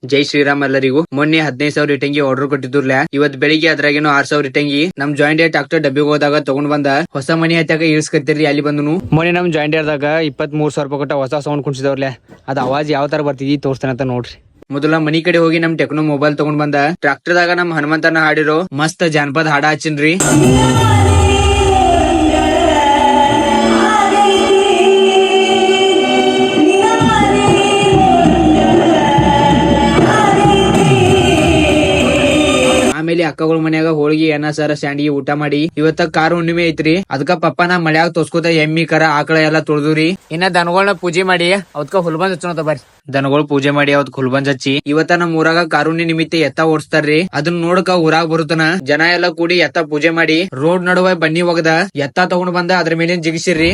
ಜೈ ಶ್ರೀರಾಮ್ ಎಲ್ಲರಿಗೂ. ಮೊನ್ನೆ 15,000 ಇಟ್ಟಂಗಿ ಆರ್ಡರ್ ಕೊಟ್ಟಿದ್ರಲ್ಲ, ಇವತ್ ಬೆಳಿಗ್ಗೆ ಅದ್ರಾಗೇನೋ 6,000 ಇಟ್ಟಂಗಿ ನಮ್ ಜಾಯಿಂಟ್ ಟ್ರಾಕ್ಟರ್ ಡಬ್ಬಿಗೆ ಹೋದಾಗ ತಗೊಂಡ್ ಬಂದ ಹೊಸ ಮನಿ ಹತ್ತಾಗ ಇಳಿಸ್ಕತ್ತಿರ್ಲಿ ಅಲ್ಲಿ ಬಂದನು. ಮೊನ್ನೆ ನಮ್ ಜಾಯಿಂಟ್ ದಾಗ 23,000 ರೂಪಾಯಿ ಕೊಟ್ಟ ಹೊಸ ಸೌಂಡ್ ಕುಣಿಸಿದವ್ರಲ್ಲ, ಅದ್ ಅವಾಜ್ ಯಾವ ತರ ಬರ್ತಿದಿ ತೋರಿಸ್ತಾನೆ ಅಂತ ನೋಡ್ರಿ. ಮೊದಲ ಮನಿ ಕಡೆ ಹೋಗಿ ನಮ್ ಟೆಕ್ನೋ ಮೊಬೈಲ್ ತಗೊಂಡ್ ಬಂದ ಟ್ರಾಕ್ಟರ್ ದಾಗ ನಮ್ ಹನುಮಂತನ ಹಾಡಿರೋ ಮಸ್ತ್ ಜಾನಪದ ಹಾಡ ಹಚ್ಚಿನ್ರಿ. ಆಮೇಲೆ ಅಕ್ಕಗಳ ಮನ್ಯಾಗ ಹೋಳಿಗೆ ಅನ್ನ ಸಾರ ಸ್ಯಾಂಡಿಗೆ ಊಟ ಮಾಡಿ ಇವತ್ತ ಕಾರ ಹುಣ್ಣಿಮೆ ಐತ್ರಿ. ಅದಕ್ಕ ಪಪ್ಪ ನಾ ಮಳ್ಯಾಗ ತೋರ್ಸ್ಕೋತ ಎಮ್ಮಿ ಕರ ಆಕಳ ಎಲ್ಲಾ ತೊಳ್ದುರಿ. ಇನ್ನ ದನಗಳನ್ನ ಪೂಜೆ ಮಾಡಿ ಅವತ್ಕ ಹುಲ್ಬಂದ್ ಹಚ್ಚೋತ ಬರ್ರಿ. ದನಗಳು ಪೂಜೆ ಮಾಡಿ ಅವತ್ ಹುಲ್ಬಂದ್ ಹಚ್ಚಿ ಇವತ್ತ ನಮ್ ಊರಾಗ ಕಾರುಣ್ಯ ನಿಮಿತ್ತ ಎತ್ತ ಓಡಿಸ್ತಾರ್ರಿ. ಅದನ್ನ ನೋಡಕ ಊರಾಗ ಬರುತ್ತನ ಜನ ಎಲ್ಲಾ ಕೂಡಿ ಎತ್ತ ಪೂಜೆ ಮಾಡಿ ರೋಡ್ ನಡುವೆ ಬನ್ನಿ ಒಗದ ಎತ್ತ ತಗೊಂಡ್ ಬಂದ ಅದ್ರ ಮೇಲೆ ಜಿಗಿಸಿರ್ರಿ.